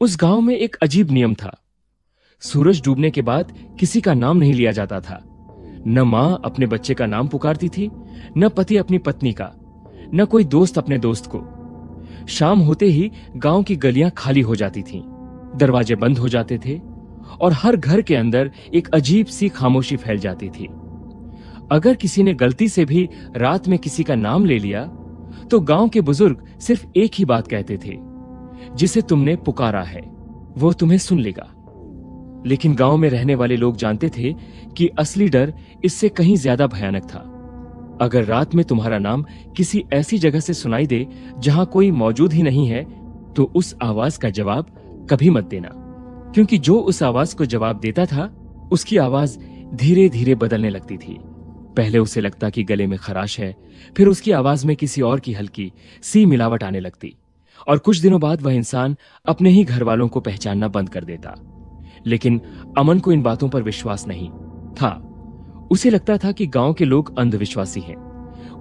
उस गांव में एक अजीब नियम था। सूरज डूबने के बाद किसी का नाम नहीं लिया जाता था। न मां अपने बच्चे का नाम पुकारती थी, न पति अपनी पत्नी का, न कोई दोस्त अपने दोस्त को। शाम होते ही गांव की गलियां खाली हो जाती थीं, दरवाजे बंद हो जाते थे और हर घर के अंदर एक अजीब सी खामोशी फैल जाती थी। अगर किसी ने गलती से भी रात में किसी का नाम ले लिया तो गांव के बुजुर्ग सिर्फ एक ही बात कहते थे, जिसे तुमने पुकारा है वो तुम्हें सुन लेगा। लेकिन गांव में रहने वाले लोग जानते थे कि असली डर इससे कहीं ज्यादा भयानक था। अगर रात में तुम्हारा नाम किसी ऐसी जगह से सुनाई दे जहां कोई मौजूद ही नहीं है, तो उस आवाज का जवाब कभी मत देना, क्योंकि जो उस आवाज को जवाब देता था उसकी आवाज धीरे धीरे बदलने लगती थी। पहले उसे लगता कि गले में खराश है, फिर उसकी आवाज में किसी और की हल्की सी मिलावट आने लगती और कुछ दिनों बाद वह इंसान अपने ही घर वालों को पहचानना बंद कर देता। लेकिन अमन को इन बातों पर विश्वास नहीं था। उसे लगता था कि गांव के लोग अंधविश्वासी हैं।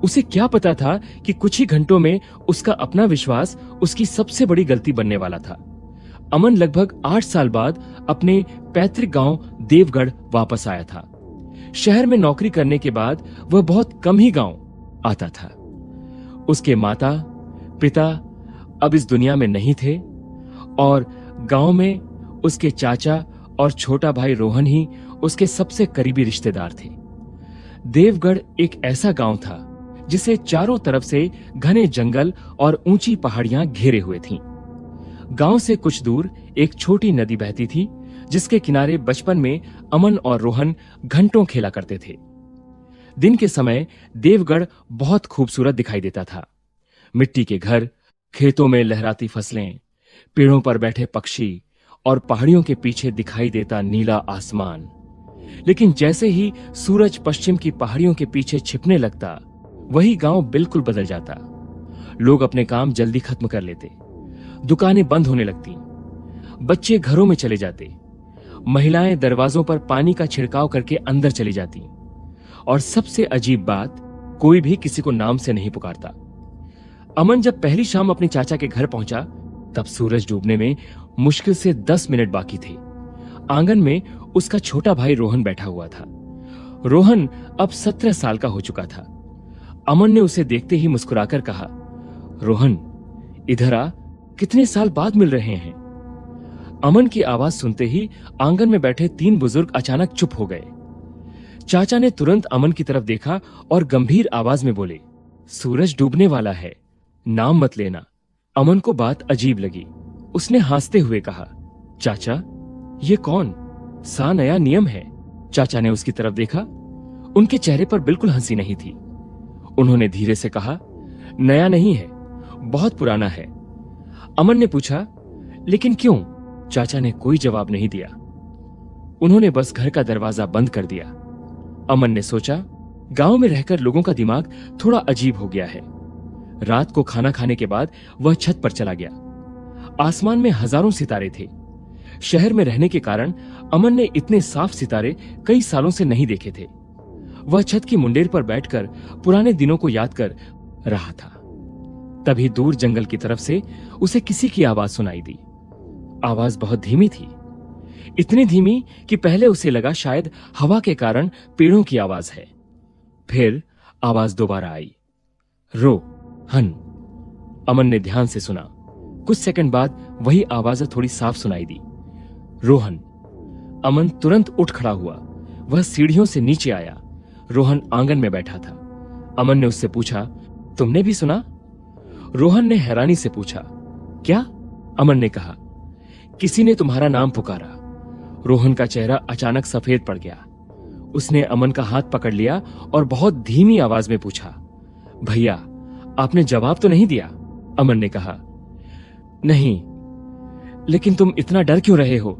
उसे क्या पता था कि कुछ ही घंटों में उसका अपना विश्वास उसकी सबसे बड़ी गलती बनने वाला था। अमन लगभग 8 साल बाद अपने पैतृक गांव देवगढ़ वापस आया था। शहर में नौकरी करने के बाद वह बहुत कम ही गांव आता था। उसके माता पिता अब इस दुनिया में नहीं थे और गांव में उसके चाचा और छोटा भाई रोहन ही उसके सबसे करीबी रिश्तेदार थे। देवगढ़ एक ऐसा गांव था जिसे चारों तरफ से घने जंगल और ऊंची पहाड़ियां घेरे हुए थीं। गांव से कुछ दूर एक छोटी नदी बहती थी, जिसके किनारे बचपन में अमन और रोहन घंटों खेला करते थे। दिन के समय देवगढ़ बहुत खूबसूरत दिखाई देता था। मिट्टी के घर, खेतों में लहराती फसलें, पेड़ों पर बैठे पक्षी और पहाड़ियों के पीछे दिखाई देता नीला आसमान। लेकिन जैसे ही सूरज पश्चिम की पहाड़ियों के पीछे छिपने लगता, वही गांव बिल्कुल बदल जाता। लोग अपने काम जल्दी खत्म कर लेते, दुकानें बंद होने लगती, बच्चे घरों में चले जाते, महिलाएं दरवाजों पर पानी का छिड़काव करके अंदर चली जाती और सबसे अजीब बात, कोई भी किसी को नाम से नहीं पुकारता। अमन जब पहली शाम अपने चाचा के घर पहुंचा, तब सूरज डूबने में मुश्किल से 10 मिनट बाकी थे। आंगन में उसका छोटा भाई रोहन बैठा हुआ था। रोहन अब 17 साल का हो चुका था। अमन ने उसे देखते ही मुस्कुराकर कहा, रोहन, इधर आ, कितने साल बाद मिल रहे हैं। अमन की आवाज सुनते ही आंगन में बैठे 3 बुजुर्ग अचानक चुप हो गए। चाचा ने तुरंत अमन की तरफ देखा और गंभीर आवाज में बोले, सूरज डूबने वाला है, नाम मत लेना। अमन को बात अजीब लगी। उसने हंसते हुए कहा, चाचा, ये कौन सा नया नियम है? चाचा ने उसकी तरफ देखा। उनके चेहरे पर बिल्कुल हंसी नहीं थी। उन्होंने धीरे से कहा, नया नहीं है, बहुत पुराना है। अमन ने पूछा, लेकिन क्यों? चाचा ने कोई जवाब नहीं दिया। उन्होंने बस घर का दरवाजा बंद कर दिया। अमन ने सोचा, गांव में रहकर लोगों का दिमाग थोड़ा अजीब हो गया है। रात को खाना खाने के बाद वह छत पर चला गया। आसमान में हजारों सितारे थे। शहर में रहने के कारण अमन ने इतने साफ सितारे कई सालों से नहीं देखे थे। वह छत की मुंडेर पर बैठकर पुराने दिनों को याद कर रहा था। तभी दूर जंगल की तरफ से उसे किसी की आवाज सुनाई दी। आवाज बहुत धीमी थी, इतनी धीमी कि पहले उसे लगा शायद हवा के कारण पेड़ों की आवाज है। फिर आवाज दोबारा आई, रो हन। अमन ने ध्यान से सुना। कुछ सेकंड बाद वही आवाज थोड़ी साफ सुनाई दी, रोहन। अमन तुरंत उठ खड़ा हुआ। वह सीढ़ियों से नीचे आया। रोहन आंगन में बैठा था। अमन ने उससे पूछा, तुमने भी सुना? रोहन ने हैरानी से पूछा, क्या? अमन ने कहा, किसी ने तुम्हारा नाम पुकारा। रोहन का चेहरा अचानक सफेद पड़ गया। उसने अमन का हाथ पकड़ लिया और बहुत धीमी आवाज में पूछा, भैया, आपने जवाब तो नहीं दिया? अमन ने कहा, नहीं, लेकिन तुम इतना डर क्यों रहे हो?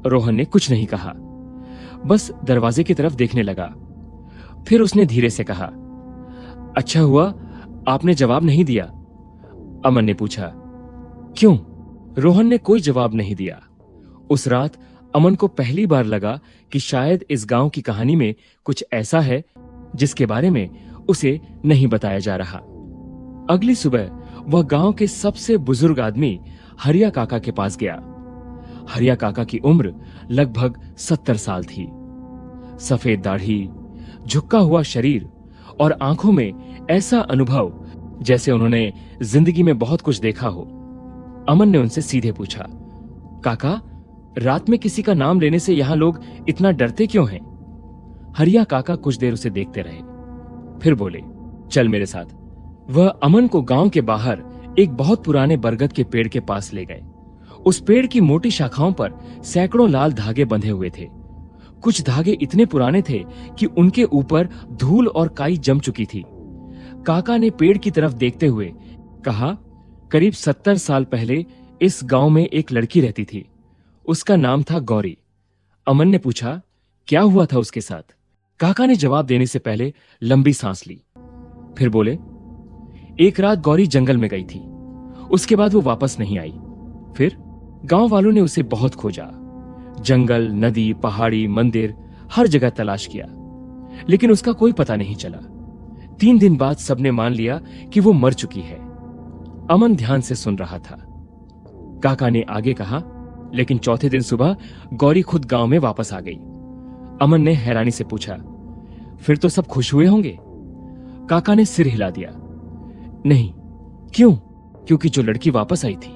रोहन ने कुछ नहीं कहा, बस दरवाजे की तरफ देखने लगा। फिर उसने धीरे से कहा, अच्छा हुआ आपने जवाब नहीं दिया। अमन ने पूछा, क्यों? रोहन ने कोई जवाब नहीं दिया। उस रात अमन को पहली बार लगा कि शायद इस गांव की कहानी में कुछ ऐसा है जिसके बारे में उसे नहीं बताया जा रहा। अगली सुबह वह गांव के सबसे बुजुर्ग आदमी हरिया काका के पास गया। हरिया काका की उम्र लगभग 70 साल थी। सफेद दाढ़ी, झुका हुआ शरीर और आंखों में ऐसा अनुभव जैसे उन्होंने जिंदगी में बहुत कुछ देखा हो। अमन ने उनसे सीधे पूछा, काका, रात में किसी का नाम लेने से यहां लोग इतना डरते क्यों हैं? हरिया काका कुछ देर उसे देखते रहे, फिर बोले, चल मेरे साथ। वह अमन को गांव के बाहर एक बहुत पुराने बरगद के पेड़ के पास ले गए। उस पेड़ की मोटी शाखाओं पर सैकड़ों लाल धागे बंधे हुए थे। कुछ धागे इतने पुराने थे कि उनके ऊपर धूल और काई जम चुकी थी। काका ने पेड़ की तरफ देखते हुए कहा, करीब 70 साल पहले इस गांव में एक लड़की रहती थी। उसका नाम था गौरी। अमन ने पूछा, क्या हुआ था उसके साथ? काका ने जवाब देने से पहले लंबी सांस ली, फिर बोले, एक रात गौरी जंगल में गई थी। उसके बाद वो वापस नहीं आई। फिर गांव वालों ने उसे बहुत खोजा। जंगल, नदी, पहाड़ी, मंदिर, हर जगह तलाश किया, लेकिन उसका कोई पता नहीं चला। 3 दिन बाद सबने मान लिया कि वो मर चुकी है। अमन ध्यान से सुन रहा था। काका ने आगे कहा, लेकिन चौथे दिन सुबह गौरी खुद गांव में वापस आ गई। अमन ने हैरानी से पूछा, फिर तो सब खुश हुए होंगे? काका ने सिर हिला दिया, नहीं। क्यों? क्योंकि जो लड़की वापस आई थी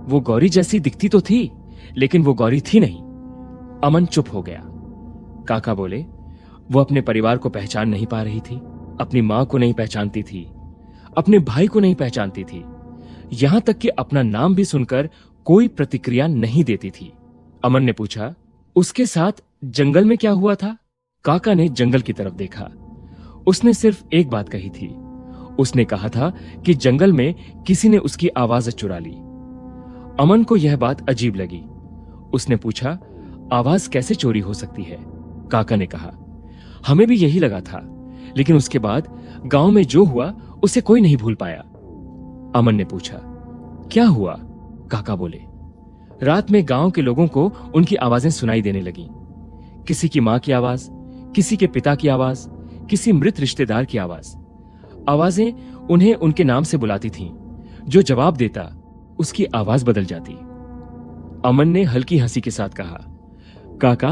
वो गौरी जैसी दिखती तो थी, लेकिन वो गौरी थी नहीं। अमन चुप हो गया। काका बोले, वो अपने परिवार को पहचान नहीं पा रही थी, अपनी मां को नहीं पहचानती थी, अपने भाई को नहीं पहचानती थी, यहां तक कि अपना नाम भी सुनकर कोई प्रतिक्रिया नहीं देती थी। अमन ने पूछा, उसके साथ जंगल में क्या हुआ था? काका ने जंगल की तरफ देखा। उसने सिर्फ एक बात कही थी। उसने कहा था कि जंगल में किसी ने उसकी आवाज चुरा ली। अमन को यह बात अजीब लगी। उसने पूछा, आवाज कैसे चोरी हो सकती है? काका ने कहा, हमें भी यही लगा था, लेकिन उसके बाद गांव में जो हुआ उसे कोई नहीं भूल पाया। अमन ने पूछा, क्या हुआ? काका बोले, रात में गांव के लोगों को उनकी आवाजें सुनाई देने लगी। किसी की मां की आवाज, किसी के पिता की आवाज, किसी मृत रिश्तेदार की आवाज। आवाजें उन्हें उनके नाम से बुलाती थीं। जो जवाब देता उसकी आवाज बदल जाती। अमन ने हल्की हंसी के साथ कहा, काका,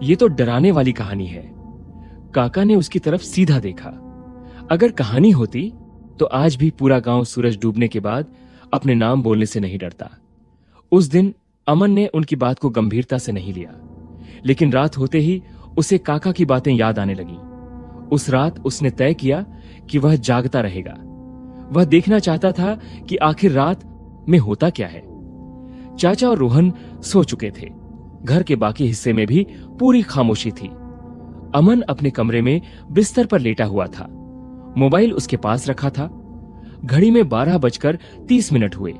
ये तो डराने वाली कहानी है। काका ने उसकी तरफ सीधा देखा। अगर कहानी होती तो आज भी पूरा गांव सूरज डूबने के बाद अपने नाम बोलने से नहीं डरता। उस दिन अमन ने उनकी बात को गंभीरता से नहीं लिया, लेकिन रात होते ही उसे काका की बातें याद आने लगी। उस रात उसने तय किया कि वह जागता रहेगा। वह देखना चाहता था कि आखिर रात में होता क्या है। चाचा और रोहन सो चुके थे। घर के बाकी हिस्से में भी पूरी खामोशी थी। अमन अपने कमरे में बिस्तर पर लेटा हुआ था। मोबाइल उसके पास रखा था। घड़ी में 12:30 हुए।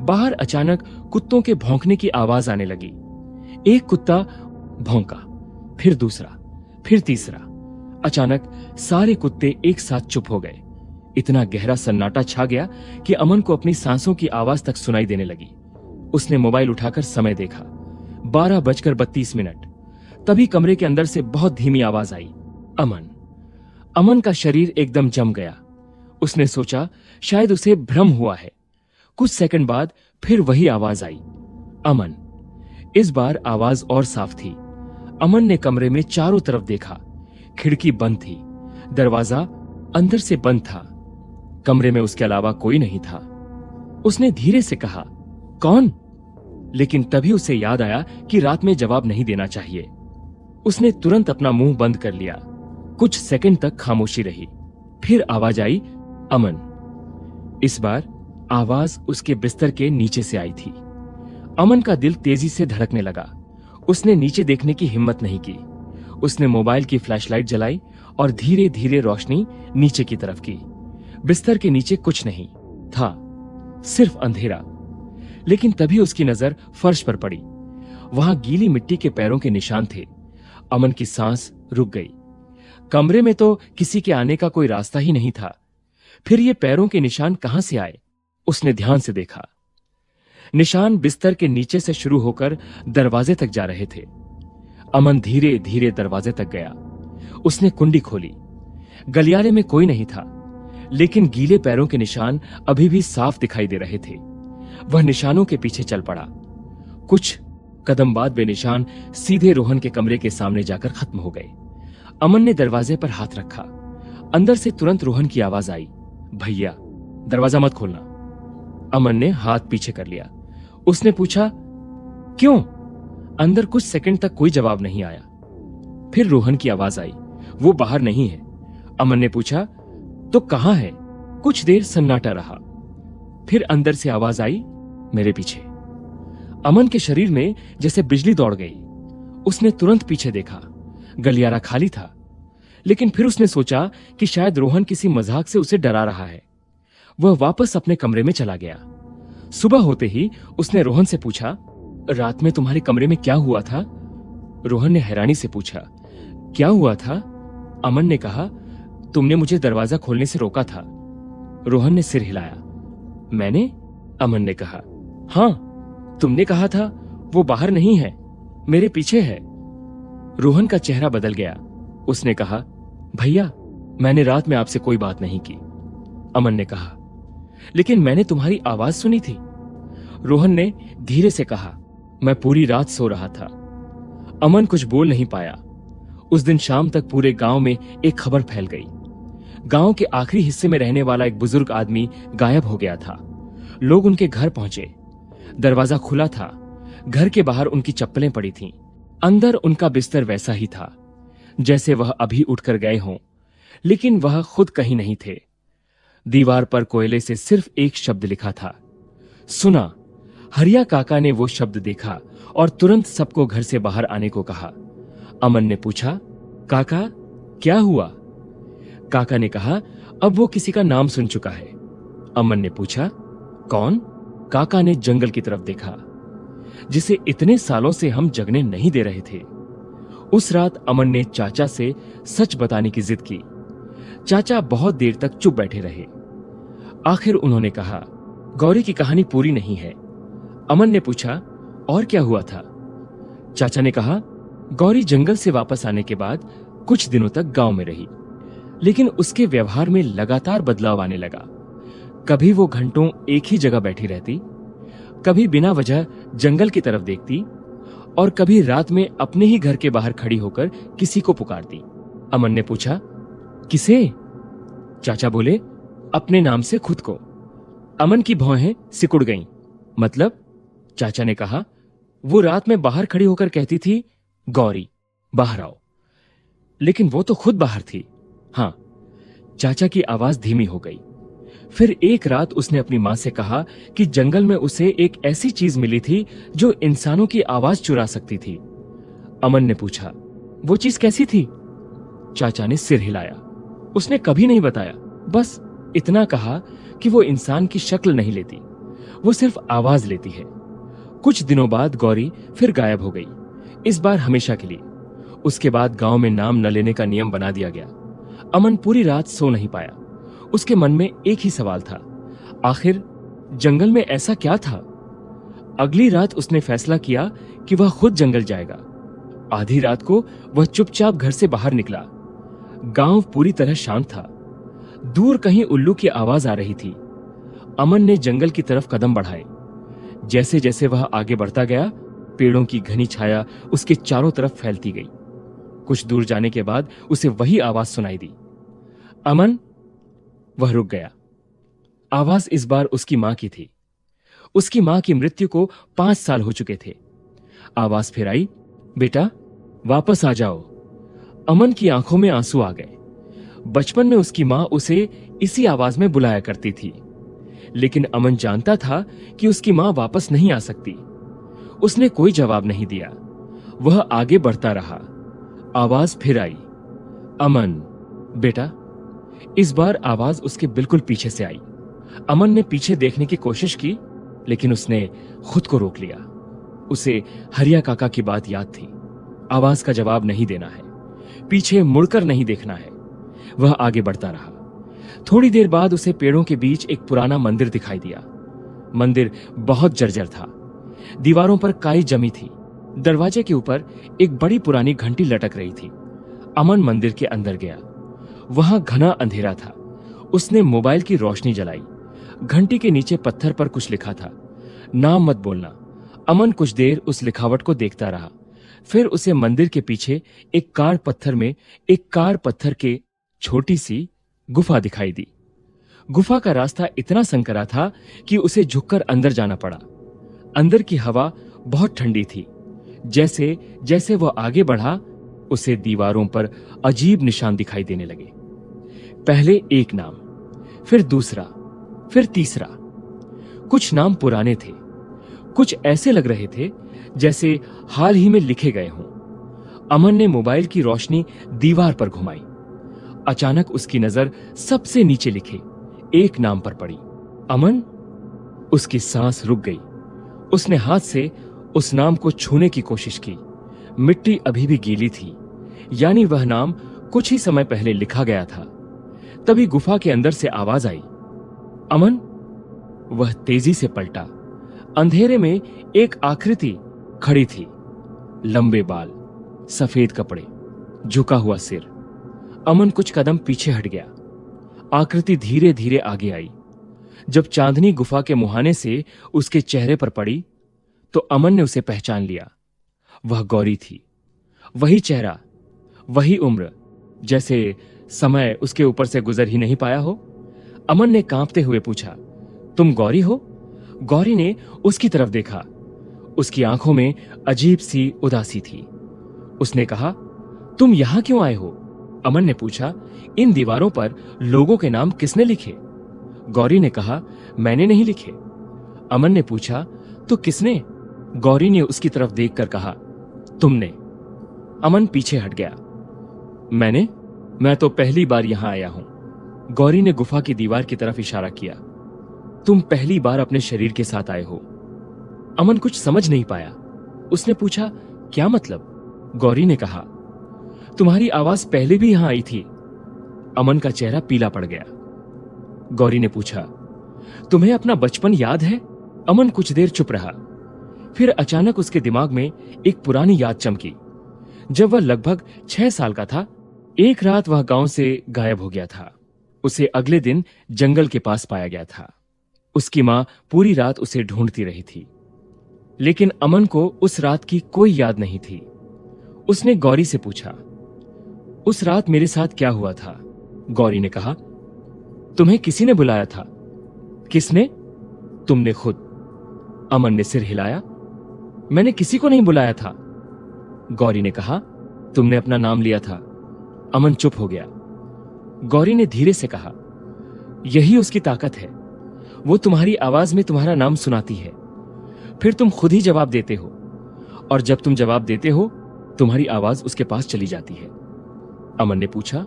बाहर अचानक कुत्तों के भौंकने की आवाज आने लगी। एक कुत्ता भौंका, फिर दूसरा, फिर तीसरा। अचानक सारे कुत्ते एक साथ चुप हो गए। इतना गहरा सन्नाटा छा गया कि अमन को अपनी सांसों की आवाज तक सुनाई देने लगी। उसने मोबाइल उठाकर समय देखा, 12:32। तभी कमरे के अंदर से बहुत धीमी आवाज आई, अमन। अमन का शरीर एकदम जम गया। उसने सोचा शायद उसे भ्रम हुआ है। कुछ सेकंड बाद फिर वही आवाज आई, अमन। इस बार आवाज और साफ थी। अमन ने कमरे में चारों तरफ देखा। खिड़की बंद थी, दरवाजा अंदर से बंद था। कमरे में उसके अलावा कोई नहीं था। उसने धीरे से कहा, कौन? लेकिन तभी उसे याद आया कि रात में जवाब नहीं देना चाहिए। उसने तुरंत अपना मुंह बंद कर लिया। कुछ सेकंड तक खामोशी रही। फिर आवाज आई, अमन। इस बार आवाज उसके बिस्तर के नीचे से आई थी। अमन का दिल तेजी से धड़कने लगा। उसने नीचे देखने की हिम्मत नहीं की। उसने मोबाइल की फ्लैशलाइट जलाई और धीरे धीरे रोशनी नीचे की तरफ की। बिस्तर के नीचे कुछ नहीं था, सिर्फ अंधेरा। लेकिन तभी उसकी नजर फर्श पर पड़ी। वहां गीली मिट्टी के पैरों के निशान थे। अमन की सांस रुक गई। कमरे में तो किसी के आने का कोई रास्ता ही नहीं था। फिर ये पैरों के निशान कहां से आए? उसने ध्यान से देखा। निशान बिस्तर के नीचे से शुरू होकर दरवाजे तक जा रहे थे। अमन धीरे धीरे दरवाजे तक गया। उसने कुंडी खोली। गलियारे में कोई नहीं था, लेकिन गीले पैरों के निशान अभी भी साफ दिखाई दे रहे थे। वह निशानों के पीछे चल पड़ा। कुछ कदम बाद बेनिशान सीधे रोहन के कमरे के सामने जाकर खत्म हो गए। अमन ने दरवाजे पर हाथ रखा। अंदर से तुरंत रोहन की आवाज आई, भैया दरवाजा मत खोलना। अमन ने हाथ पीछे कर लिया। उसने पूछा, क्यों? अंदर कुछ सेकंड तक कोई जवाब नहीं आया। फिर रोहन की आवाज आई, वो बाहर नहीं है। अमन ने पूछा, तो कहां है? कुछ देर सन्नाटा रहा। फिर अंदर से आवाज आई, मेरे पीछे। अमन के शरीर में जैसे बिजली दौड़ गई। उसने तुरंत पीछे देखा। गलियारा खाली था। लेकिन फिर उसने सोचा कि शायद रोहन किसी मजाक से उसे डरा रहा है। वह वापस अपने कमरे में चला गया। सुबह होते ही उसने रोहन से पूछा, रात में तुम्हारे कमरे में क्या हुआ था? रोहन ने हैरानी से पूछा, क्या हुआ था? अमन ने कहा, तुमने मुझे दरवाजा खोलने से रोका था। रोहन ने सिर हिलाया। मैंने? अमन ने कहा, हां, तुमने कहा था वो बाहर नहीं है, मेरे पीछे है। रोहन का चेहरा बदल गया। उसने कहा, भैया मैंने रात में आपसे कोई बात नहीं की। अमन ने कहा, लेकिन मैंने तुम्हारी आवाज सुनी थी। रोहन ने धीरे से कहा, मैं पूरी रात सो रहा था। अमन कुछ बोल नहीं पाया। उस दिन शाम तक पूरे गांव में एक खबर फैल गई। गांव के आखिरी हिस्से में रहने वाला एक बुजुर्ग आदमी गायब हो गया था। लोग उनके घर पहुंचे। दरवाजा खुला था। घर के बाहर उनकी चप्पलें पड़ी थीं। अंदर उनका बिस्तर वैसा ही था जैसे वह अभी उठकर गए हों, लेकिन वह खुद कहीं नहीं थे। दीवार पर कोयले से सिर्फ एक शब्द लिखा था, सुना। हरिया काका ने वो शब्द देखा और तुरंत सबको घर से बाहर आने को कहा। अमन ने पूछा, काका क्या हुआ? काका ने कहा, अब वो किसी का नाम सुन चुका है। अमन ने पूछा, कौन? काका ने जंगल की तरफ देखा, जिसे इतने सालों से हम जगने नहीं दे रहे थे। उस रात अमन ने चाचा से सच बताने की जिद की। चाचा बहुत देर तक चुप बैठे रहे। आखिर उन्होंने कहा, गौरी की कहानी पूरी नहीं है। अमन ने पूछा, और क्या हुआ था? चाचा ने कहा, गौरी जंगल से वापस आने के बाद कुछ दिनों तक गांव में रही, लेकिन उसके व्यवहार में लगातार बदलाव आने लगा। कभी वो घंटों एक ही जगह बैठी रहती, कभी बिना वजह जंगल की तरफ देखती, और कभी रात में अपने ही घर के बाहर खड़ी होकर किसी को पुकारती। अमन ने पूछा, किसे? चाचा बोले, अपने नाम से खुद को। अमन की भौहें सिकुड़ गईं। मतलब? चाचा ने कहा, वो रात में बाहर खड़ी होकर कहती थी, गौरी बाहर आओ। लेकिन वो तो खुद बाहर थी। हां। चाचा की आवाज धीमी हो गई। फिर एक रात उसने अपनी मां से कहा कि जंगल में उसे एक ऐसी चीज मिली थी जो इंसानों की आवाज चुरा सकती थी। अमन ने पूछा, वो चीज कैसी थी? चाचा ने सिर हिलाया। उसने कभी नहीं बताया, बस इतना कहा कि वो इंसान की शक्ल नहीं लेती, वो सिर्फ आवाज लेती है। कुछ दिनों बाद गौरी फिर गायब हो गई, इस बार हमेशा के लिए। उसके बाद गांव में नाम न लेने का नियम बना दिया गया। अमन पूरी रात सो नहीं पाया। उसके मन में एक ही सवाल था, आखिर जंगल में ऐसा क्या था? अगली रात उसने फैसला किया कि वह खुद जंगल जाएगा। आधी रात को वह चुपचाप घर से बाहर निकला। गांव पूरी तरह शांत था। दूर कहीं उल्लू की आवाज आ रही थी। अमन ने जंगल की तरफ कदम बढ़ाए। जैसे जैसे वह आगे बढ़ता गया, पेड़ों की घनी छाया उसके चारों तरफ फैलती गई। कुछ दूर जाने के बाद उसे वही आवाज सुनाई दी, अमन। वह रुक गया। आवाज इस बार उसकी मां की थी। उसकी मां की मृत्यु को 5 साल हो चुके थे। आवाज फिर आई, बेटा वापस आ जाओ। अमन की आंखों में आंसू आ गए। बचपन में उसकी मां उसे इसी आवाज में बुलाया करती थी, लेकिन अमन जानता था कि उसकी मां वापस नहीं आ सकती। उसने कोई जवाब नहीं दिया। वह आगे बढ़ता रहा। आवाज फिर आई, अमन बेटा। इस बार आवाज उसके बिल्कुल पीछे से आई। अमन ने पीछे देखने की कोशिश की, लेकिन उसने खुद को रोक लिया। उसे हरिया काका की बात याद थी। आवाज का जवाब नहीं देना है, पीछे मुड़कर नहीं देखना है। वह आगे बढ़ता रहा। थोड़ी देर बाद उसे पेड़ों के बीच एक पुराना मंदिर दिखाई दिया। मंदिर बहुत जर्जर था। दीवारों पर काई जमी थी। दरवाजे के ऊपर एक बड़ी पुरानी घंटी लटक रही थी। अमन मंदिर के अंदर गया। वहां घना अंधेरा था। उसने मोबाइल की रोशनी जलाई। घंटी के नीचे पत्थर पर कुछ लिखा था, नाम मत बोलना, अमन कुछ देर उस लिखावट को देखता रहा। फिर उसे मंदिर के पीछे एक कार पत्थर के छोटी सी गुफा दिखाई दी। गुफा का रास्ता इतना संकरा था कि उसे झुककर अंदर जाना पड़ा। अंदर की हवा बहुत ठंडी थी। जैसे जैसे वह आगे बढ़ा, उसे दीवारों पर अजीब निशान दिखाई देने लगे। पहले एक नाम, फिर दूसरा, फिर तीसरा। कुछ नाम पुराने थे, कुछ ऐसे लग रहे थे जैसे हाल ही में लिखे गए हों। अमन ने मोबाइल की रोशनी दीवार पर घुमाई। अचानक उसकी नजर सबसे नीचे लिखे एक नाम पर पड़ी, अमन। उसकी सांस रुक गई। उसने हाथ से उस नाम को छूने की कोशिश की। मिट्टी अभी भी गीली थी, यानी वह नाम कुछ ही समय पहले लिखा गया था। तभी गुफा के अंदर से आवाज आई, अमन। वह तेजी से पलटा। अंधेरे में एक आकृति खड़ी थी। लंबे बाल, सफेद कपड़े, झुका हुआ सिर। अमन कुछ कदम पीछे हट गया। आकृति धीरे धीरे आगे आई। जब चांदनी गुफा के मुहाने से उसके चेहरे पर पड़ी तो अमन ने उसे पहचान लिया। वह गौरी थी। वही चेहरा, वही उम्र, जैसे समय उसके ऊपर से गुजर ही नहीं पाया हो। अमन ने कांपते हुए पूछा, तुम गौरी हो? गौरी ने उसकी तरफ देखा। उसकी आंखों में अजीब सी उदासी थी। उसने कहा, तुम यहां क्यों आए हो? अमन ने पूछा, इन दीवारों पर लोगों के नाम किसने लिखे? गौरी ने कहा, मैंने नहीं लिखे। अमन ने पूछा, तो किसने? गौरी ने उसकी तरफ देखकर कहा, तुमने। अमन पीछे हट गया। मैं तो पहली बार यहां आया हूं। गौरी ने गुफा की दीवार की तरफ इशारा किया। तुम पहली बार अपने शरीर के साथ आए हो। अमन कुछ समझ नहीं पाया। उसने पूछा, क्या मतलब? गौरी ने कहा, तुम्हारी आवाज पहले भी यहां आई थी। अमन का चेहरा पीला पड़ गया। गौरी ने पूछा, तुम्हें अपना बचपन याद है? अमन कुछ देर चुप रहा। फिर अचानक उसके दिमाग में एक पुरानी याद चमकी। जब वह लगभग 6 साल का था, एक रात वह गांव से गायब हो गया था। उसे अगले दिन जंगल के पास पाया गया था। उसकी मां पूरी रात उसे ढूंढती रही थी, लेकिन अमन को उस रात की कोई याद नहीं थी। उसने गौरी से पूछा, उस रात मेरे साथ क्या हुआ था? गौरी ने कहा, तुम्हें किसी ने बुलाया था। किसने? तुमने खुद। अमन ने सिर हिलाया। मैंने किसी को नहीं बुलाया था। गौरी ने कहा, तुमने अपना नाम लिया था। अमन चुप हो गया। गौरी ने धीरे से कहा, यही उसकी ताकत है। वो तुम्हारी आवाज में तुम्हारा नाम सुनाती है, फिर तुम खुद ही जवाब देते हो, और जब तुम जवाब देते हो तुम्हारी आवाज उसके पास चली जाती है। अमन ने पूछा,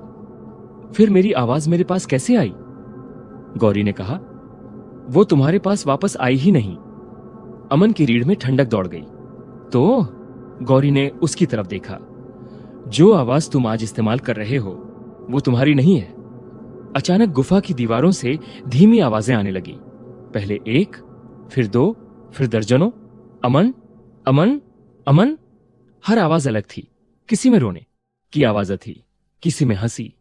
फिर मेरी आवाज मेरे पास कैसे आई? गौरी ने कहा, वो तुम्हारे पास वापस आई ही नहीं। अमन की रीढ़ में ठंडक दौड़ गई। तो गौरी ने उसकी तरफ देखा, जो आवाज तुम आज इस्तेमाल कर रहे हो वो तुम्हारी नहीं है। अचानक गुफा की दीवारों से धीमी आवाजें आने लगी। पहले एक, फिर दो, फिर दर्जनों। अमन, अमन, अमन। हर आवाज अलग थी। किसी में रोने की आवाज थी, किसी में हंसी,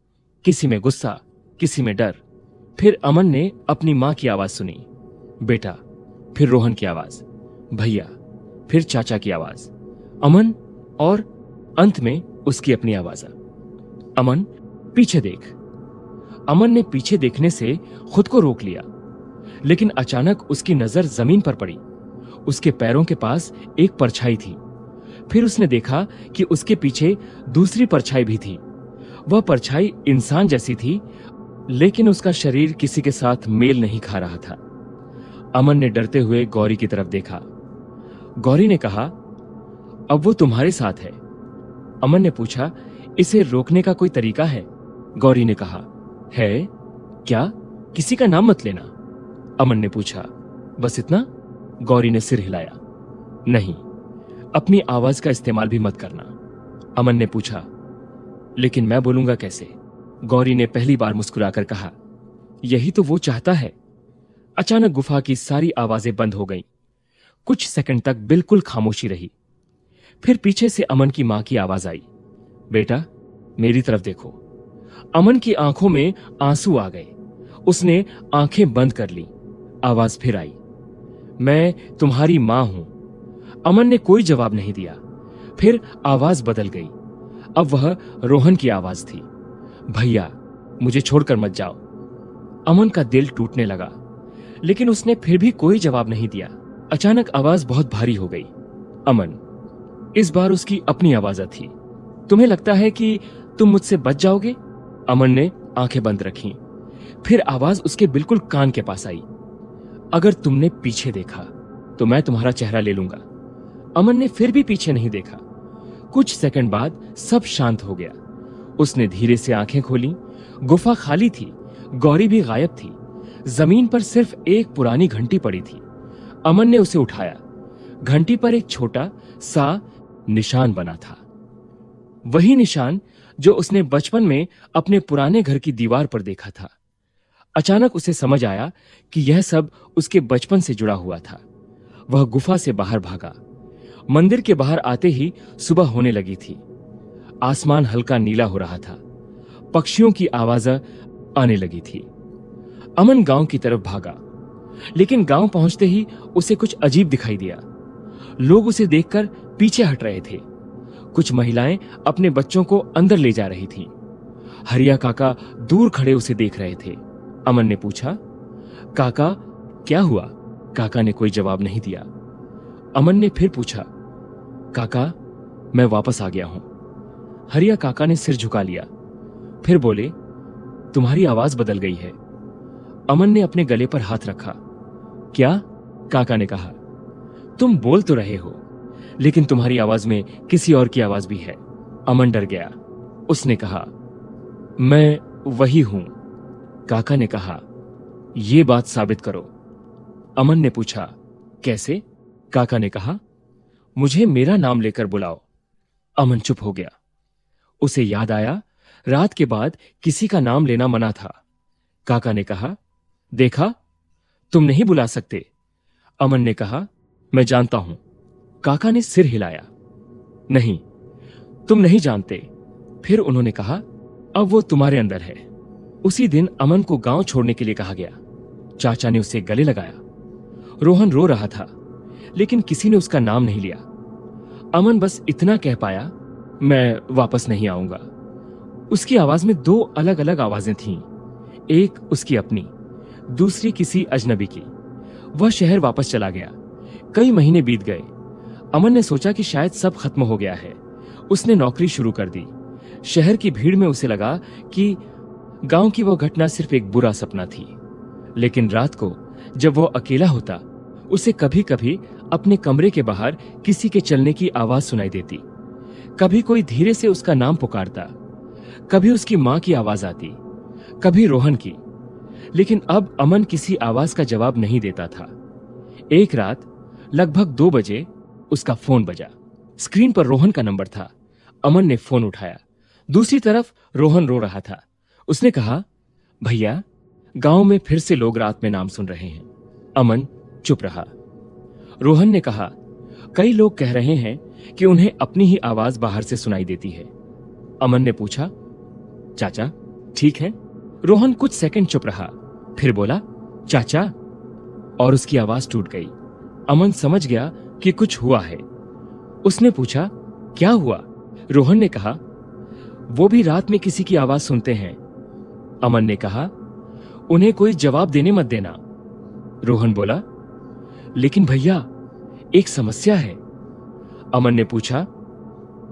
किसी में गुस्सा, किसी में डर। फिर अमन ने अपनी मां की आवाज सुनी, बेटा। फिर रोहन की आवाज, भैया। फिर चाचा की आवाज, अमन। और अंत में उसकी अपनी आवाज, अमन पीछे देख। अमन ने पीछे देखने से खुद को रोक लिया, लेकिन अचानक उसकी नजर जमीन पर पड़ी। उसके पैरों के पास एक परछाई थी। फिर उसने देखा कि उसके पीछे दूसरी परछाई भी थी। वह परछाई इंसान जैसी थी, लेकिन उसका शरीर किसी के साथ मेल नहीं खा रहा था। अमन ने डरते हुए गौरी की तरफ देखा। गौरी ने कहा, अब वो तुम्हारे साथ है। अमन ने पूछा, इसे रोकने का कोई तरीका है? गौरी ने कहा, है। क्या? किसी का नाम मत लेना। अमन ने पूछा, बस इतना? गौरी ने सिर हिलाया। नहीं, अपनी आवाज का इस्तेमाल भी मत करना। अमन ने पूछा, लेकिन मैं बोलूंगा कैसे? गौरी ने पहली बार मुस्कुराकर कहा, यही तो वो चाहता है। अचानक गुफा की सारी आवाजें बंद हो गईं। कुछ सेकंड तक बिल्कुल खामोशी रही। फिर पीछे से अमन की मां की आवाज आई, बेटा मेरी तरफ देखो। अमन की आंखों में आंसू आ गए। उसने आंखें बंद कर ली। आवाज फिर आई, मैं तुम्हारी मां हूं। अमन ने कोई जवाब नहीं दिया। फिर आवाज बदल गई। अब वह रोहन की आवाज थी। भैया, मुझे छोड़कर मत जाओ। अमन का दिल टूटने लगा, लेकिन उसने फिर भी कोई जवाब नहीं दिया। अचानक आवाज बहुत भारी हो गई। अमन, इस बार उसकी अपनी आवाज थी। तुम्हें लगता है कि तुम मुझसे बच जाओगे? अमन ने आंखें बंद रखीं। फिर आवाज उसके बिल्कुल कान के पास आई। अगर तुमने पीछे देखा तो मैं तुम्हारा चेहरा ले लूंगा। अमन ने फिर भी पीछे नहीं देखा। कुछ सेकंड बाद सब शांत हो गया। उसने धीरे से आंखें खोली। गुफा खाली थी, गौरी भी गायब थी। जमीन पर सिर्फ एक पुरानी घंटी पड़ी थी। अमन ने उसे उठाया। घंटी पर एक छोटा सा निशान बना था, वही निशान जो उसने बचपन में अपने पुराने घर की दीवार पर देखा था। अचानक उसे समझ आया कि यह सब उसके बचपन से जुड़ा हुआ था। वह गुफा से बाहर भागा। मंदिर के बाहर आते ही सुबह होने लगी थी। आसमान हल्का नीला हो रहा था। पक्षियों की आवाज़ें आने लगी थी। अमन गांव की तरफ भागा, लेकिन गांव पहुंचते ही उसे कुछ अजीब दिखाई दिया। लोग उसे देखकर पीछे हट रहे थे। कुछ महिलाएं अपने बच्चों को अंदर ले जा रही थीं। हरिया काका दूर खड़े उसे देख रहे थे। अमन ने पूछा, काका, क्या हुआ? काका ने कोई जवाब नहीं दिया। अमन ने फिर पूछा, काका, मैं वापस आ गया हूं। हरिया काका ने सिर झुका लिया। फिर बोले, तुम्हारी आवाज बदल गई है। अमन ने अपने गले पर हाथ रखा। क्या? काका ने कहा, तुम बोल तो रहे हो, लेकिन तुम्हारी आवाज में किसी और की आवाज भी है। अमन डर गया। उसने कहा, मैं वही हूं। काका ने कहा, यह बात साबित करो। अमन ने पूछा, कैसे? काका ने कहा, मुझे मेरा नाम लेकर बुलाओ। अमन चुप हो गया। उसे याद आया, रात के बाद किसी का नाम लेना मना था। काका ने कहा, देखा, तुम नहीं बुला सकते। अमन ने कहा, मैं जानता हूं। काका ने सिर हिलाया, नहीं, तुम नहीं जानते। फिर उन्होंने कहा, अब वो तुम्हारे अंदर है। उसी दिन अमन को गांव छोड़ने के लिए कहा गया। चाचा ने उसे गले लगाया। रोहन रो रहा था, लेकिन किसी ने उसका नाम नहीं लिया। अमन बस इतना कह पाया, मैं वापस नहीं आऊंगा। उसकी आवाज में दो अलग अलग आवाजें थीं, एक उसकी अपनी, दूसरी किसी अजनबी की। वह शहर वापस चला गया। कई महीने बीत गए। अमन ने सोचा कि शायद सब खत्म हो गया है। उसने नौकरी शुरू कर दी। शहर की भीड़ में उसे लगा कि गांव की वह घटना सिर्फ एक बुरा सपना थी। लेकिन रात को जब वो अकेला होता, उसे कभी कभी अपने कमरे के बाहर किसी के चलने की आवाज सुनाई देती। कभी कोई धीरे से उसका नाम पुकारता, कभी उसकी मां की आवाज आती, कभी रोहन की। लेकिन अब अमन किसी आवाज का जवाब नहीं देता था। एक रात लगभग 2 बजे उसका फोन बजा। स्क्रीन पर रोहन का नंबर था। अमन ने फोन उठाया। दूसरी तरफ रोहन रो रहा था। उसने कहा, भैया, गांव में फिर से लोग रात में नाम सुन रहे हैं। अमन चुप रहा। रोहन ने कहा, कई लोग कह रहे हैं कि उन्हें अपनी ही आवाज बाहर से सुनाई देती है। अमन ने पूछा, चाचा ठीक है? रोहन कुछ सेकंड चुप रहा, फिर बोला, चाचा, और उसकी आवाज टूट गई। अमन समझ गया कि कुछ हुआ है। उसने पूछा, क्या हुआ? रोहन ने कहा, वो भी रात में किसी की आवाज सुनते हैं। अमन ने कहा, उन्हें कोई जवाब देने मत देना। रोहन बोला, लेकिन भैया, एक समस्या है। अमन ने पूछा,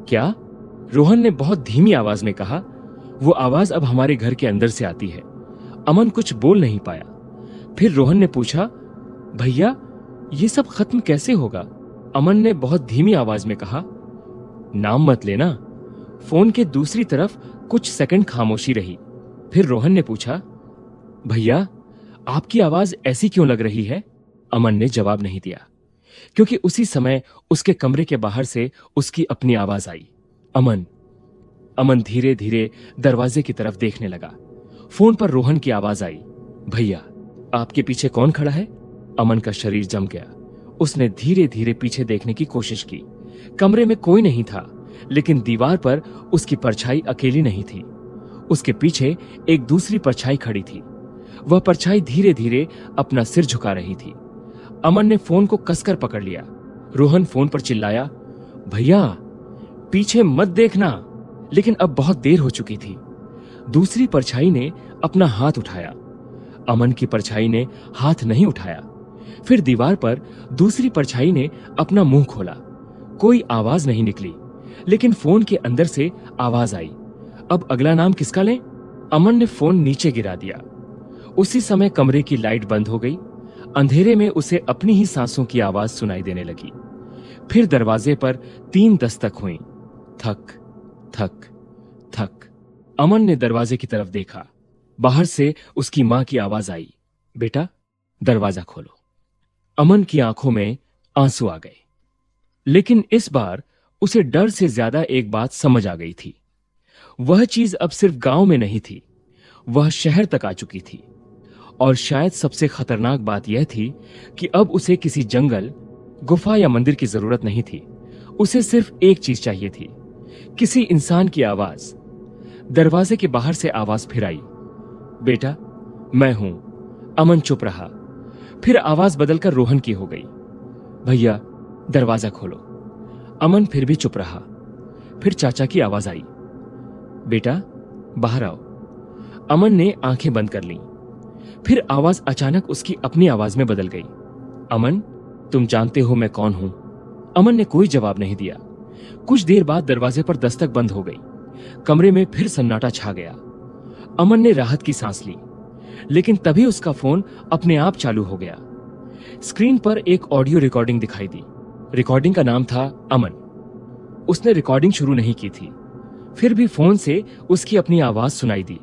क्या? रोहन ने बहुत धीमी आवाज में कहा, वो आवाज अब हमारे घर के अंदर से आती है। अमन कुछ बोल नहीं पाया। फिर रोहन ने पूछा, भैया, ये सब खत्म कैसे होगा? अमन ने बहुत धीमी आवाज में कहा, नाम मत लेना। फोन के दूसरी तरफ कुछ सेकंड खामोशी रही। फिर रोहन ने पूछा, भैया, आपकी आवाज ऐसी क्यों लग रही है? अमन ने जवाब नहीं दिया, क्योंकि उसी समय उसके कमरे के बाहर से उसकी अपनी आवाज आई, अमन धीरे धीरे दरवाजे की तरफ देखने लगा। फोन पर रोहन की आवाज आई, भैया, आपके पीछे कौन खड़ा है? अमन का शरीर जम गया। उसने धीरे धीरे पीछे देखने की कोशिश की। कमरे में कोई नहीं था, लेकिन दीवार पर उसकी परछाई अकेली नहीं थी। उसके पीछे एक दूसरी परछाई खड़ी थी। वह परछाई धीरे धीरे अपना सिर झुका रही थी। अमन ने फोन को कसकर पकड़ लिया। रोहन फोन पर चिल्लाया, भैया पीछे मत देखना। लेकिन अब बहुत देर हो चुकी थी। दूसरी परछाई ने अपना हाथ उठाया। अमन की परछाई ने हाथ नहीं उठाया। फिर दीवार पर दूसरी परछाई ने अपना मुंह खोला। कोई आवाज नहीं निकली, लेकिन फोन के अंदर से आवाज आई, अब अगला नाम किसका लें? अमन ने फोन नीचे गिरा दिया। उसी समय कमरे की लाइट बंद हो गई। अंधेरे में उसे अपनी ही सांसों की आवाज सुनाई देने लगी। फिर दरवाजे पर 3 दस्तक हुई। थक थक थक। अमन ने दरवाजे की तरफ देखा। बाहर से उसकी मां की आवाज आई, बेटा दरवाजा खोलो। अमन की आंखों में आंसू आ गए। लेकिन इस बार उसे डर से ज्यादा एक बात समझ आ गई थी। वह चीज अब सिर्फ गांव में नहीं थी, वह शहर तक आ चुकी थी। और शायद सबसे खतरनाक बात यह थी कि अब उसे किसी जंगल, गुफा या मंदिर की जरूरत नहीं थी। उसे सिर्फ एक चीज चाहिए थी, किसी इंसान की आवाज। दरवाजे के बाहर से आवाज फिर आई, बेटा मैं हूं। अमन चुप रहा। फिर आवाज बदलकर रोहन की हो गई, भैया दरवाजा खोलो। अमन फिर भी चुप रहा। फिर चाचा की आवाज आई, बेटा बाहर आओ। अमन ने आंखें बंद कर लीं। फिर आवाज अचानक उसकी अपनी आवाज में बदल गई, अमन तुम जानते हो मैं कौन हूं? अमन ने कोई जवाब नहीं दिया। कुछ देर बाद दरवाजे पर दस्तक बंद हो गई। कमरे में फिर सन्नाटा छा गया। अमन ने राहत की सांस ली, लेकिन तभी उसका फोन अपने आप चालू हो गया। स्क्रीन पर एक ऑडियो रिकॉर्डिंग दिखाई दी। रिकॉर्डिंग का नाम था अमन। उसने रिकॉर्डिंग शुरू नहीं की थी, फिर भी फोन से उसकी अपनी आवाज सुनाई दी।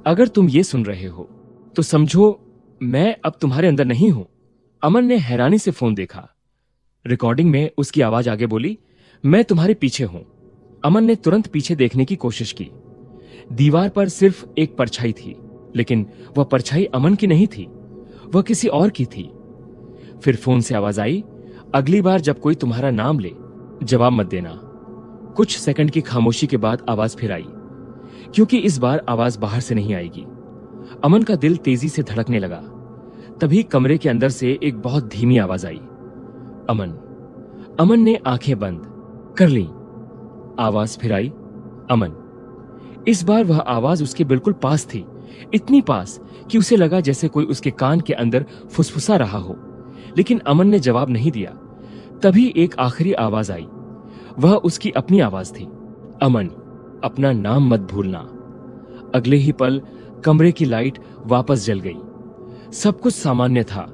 अगर तुम ये सुन रहे हो तो समझो मैं अब तुम्हारे अंदर नहीं हूं। अमन ने हैरानी से फोन देखा। रिकॉर्डिंग में उसकी आवाज आगे बोली, मैं तुम्हारे पीछे हूं। अमन ने तुरंत पीछे देखने की कोशिश की। दीवार पर सिर्फ एक परछाई थी, लेकिन वह परछाई अमन की नहीं थी, वह किसी और की थी। फिर फोन से आवाज आई, अगली बार जब कोई तुम्हारा नाम ले जवाब मत देना। कुछ सेकंड की खामोशी के बाद आवाज फिर आई, क्योंकि इस बार आवाज बाहर से नहीं आएगी। अमन का दिल तेजी से धड़कने लगा। तभी कमरे के अंदर से एक बहुत धीमी आवाज आई, अमन। अमन ने आंखें बंद कर लीं। आवाज फिर आई, अमन। इस बार वह आवाज उसके बिल्कुल पास थी, इतनी पास कि उसे लगा जैसे कोई उसके कान के अंदर फुसफुसा रहा हो। लेकिन अमन ने जवाब नहीं दिया। तभी एक आखिरी आवाज आई। वह उसकी अपनी आवाज थी, अमन अपना नाम मत भूलना। अगले ही पल कमरे की लाइट वापस जल गई। सब कुछ सामान्य था।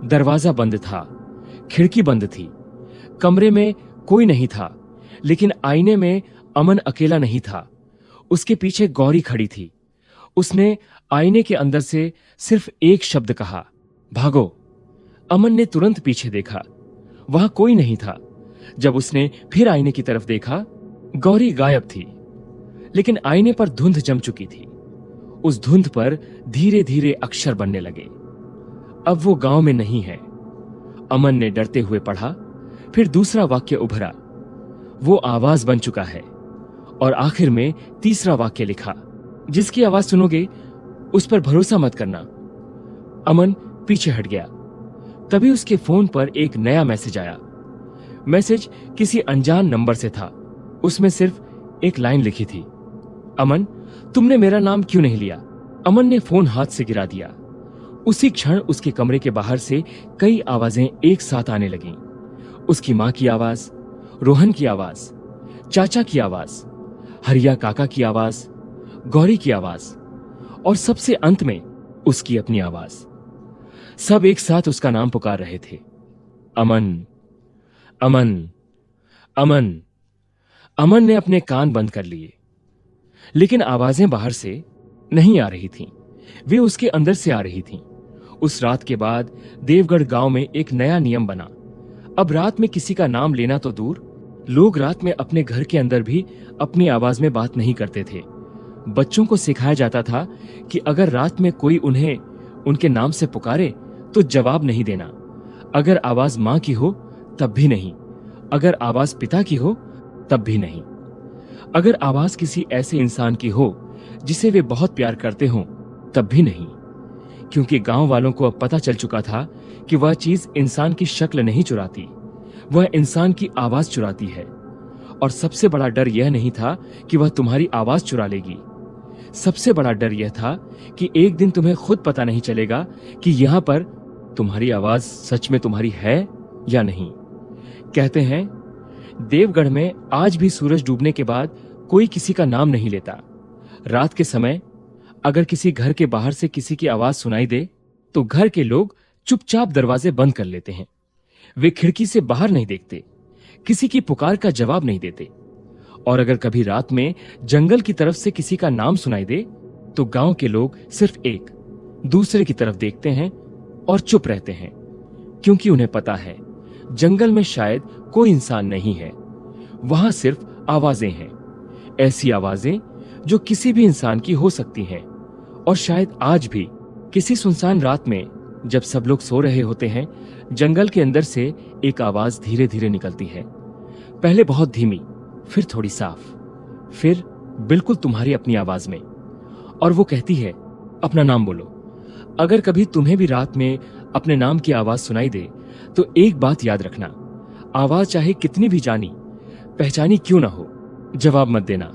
दरवाजा बंद था, खिड़की बंद थी, कमरे में कोई नहीं था। लेकिन आईने में अमन अकेला नहीं था। उसके पीछे गौरी खड़ी थी। उसने आईने के अंदर से सिर्फ एक शब्द कहा, भागो। अमन ने तुरंत पीछे देखा, वहां कोई नहीं था। जब उसने फिर आईने की तरफ देखा, गौरी गायब थी। लेकिन आईने पर धुंध जम चुकी थी। उस धुंध पर धीरे धीरे अक्षर बनने लगे। अब वो गांव में नहीं है। अमन ने डरते हुए पढ़ा। फिर दूसरा वाक्य उभरा, वो आवाज बन चुका है। और आखिर में तीसरा वाक्य लिखा, जिसकी आवाज सुनोगे उस पर भरोसा मत करना। अमन पीछे हट गया। तभी उसके फोन पर एक नया मैसेज आया। मैसेज किसी अनजान नंबर से था। उसमें सिर्फ एक लाइन लिखी थी, अमन तुमने मेरा नाम क्यों नहीं लिया? अमन ने फोन हाथ से गिरा दिया। उसी क्षण उसके कमरे के बाहर से कई आवाजें एक साथ आने लगीं। उसकी मां की आवाज, रोहन की आवाज, चाचा की आवाज, हरिया काका की आवाज, गौरी की आवाज और सबसे अंत में उसकी अपनी आवाज। सब एक साथ उसका नाम पुकार रहे थे, अमन अमन अमन। अमन ने अपने कान बंद कर लिए, लेकिन आवाजें बाहर से नहीं आ रही थीं, वे उसके अंदर से आ रही थीं। उस रात के बाद देवगढ़ गांव में एक नया नियम बना। अब रात में किसी का नाम लेना तो दूर, लोग रात में अपने घर के अंदर भी अपनी आवाज में बात नहीं करते थे। बच्चों को सिखाया जाता था कि अगर रात में कोई उन्हें उनके नाम से पुकारे तो जवाब नहीं देना। अगर आवाज मां की हो तब भी नहीं, अगर आवाज पिता की हो तब भी नहीं, अगर आवाज किसी ऐसे इंसान की हो जिसे वे बहुत प्यार करते हों तब भी नहीं। क्योंकि गांव वालों को अब पता चल चुका था कि वह चीज इंसान की शक्ल नहीं चुराती, वह इंसान की आवाज चुराती है। और सबसे बड़ा डर यह नहीं था कि वह तुम्हारी आवाज चुरा लेगी। सबसे बड़ा डर यह था कि एक दिन तुम्हें खुद पता नहीं चलेगा कि यहां पर तुम्हारी आवाज सच में तुम्हारी है या नहीं। कहते हैं देवगढ़ में आज भी सूरज डूबने के बाद कोई किसी का नाम नहीं लेता। रात के समय अगर किसी घर के बाहर से किसी की आवाज सुनाई दे तो घर के लोग चुपचाप दरवाजे बंद कर लेते हैं। वे खिड़की से बाहर नहीं देखते, किसी की पुकार का जवाब नहीं देते। और अगर कभी रात में जंगल की तरफ से किसी का नाम सुनाई दे तो गांव के लोग सिर्फ एक दूसरे की तरफ देखते हैं और चुप रहते हैं, क्योंकि उन्हें पता है जंगल में शायद कोई इंसान नहीं है, वहां सिर्फ आवाजें हैं। ऐसी आवाजें जो किसी भी इंसान की हो सकती हैं। और शायद आज भी किसी सुनसान रात में जब सब लोग सो रहे होते हैं, जंगल के अंदर से एक आवाज धीरे धीरे निकलती है। पहले बहुत धीमी, फिर थोड़ी साफ, फिर बिल्कुल तुम्हारी अपनी आवाज में। और वो कहती है, अपना नाम बोलो। अगर कभी तुम्हें भी रात में अपने नाम की आवाज सुनाई दे तो एक बात याद रखना, आवाज चाहे कितनी भी जानी पहचानी क्यों ना हो, जवाब मत देना।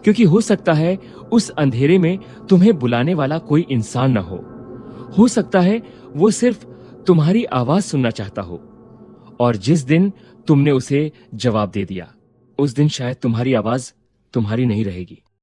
क्योंकि हो सकता है उस अंधेरे में तुम्हें बुलाने वाला कोई इंसान ना हो सकता है वो सिर्फ तुम्हारी आवाज सुनना चाहता हो। और जिस दिन तुमने उसे जवाब दे दिया, उस दिन शायद तुम्हारी आवाज तुम्हारी नहीं रहेगी।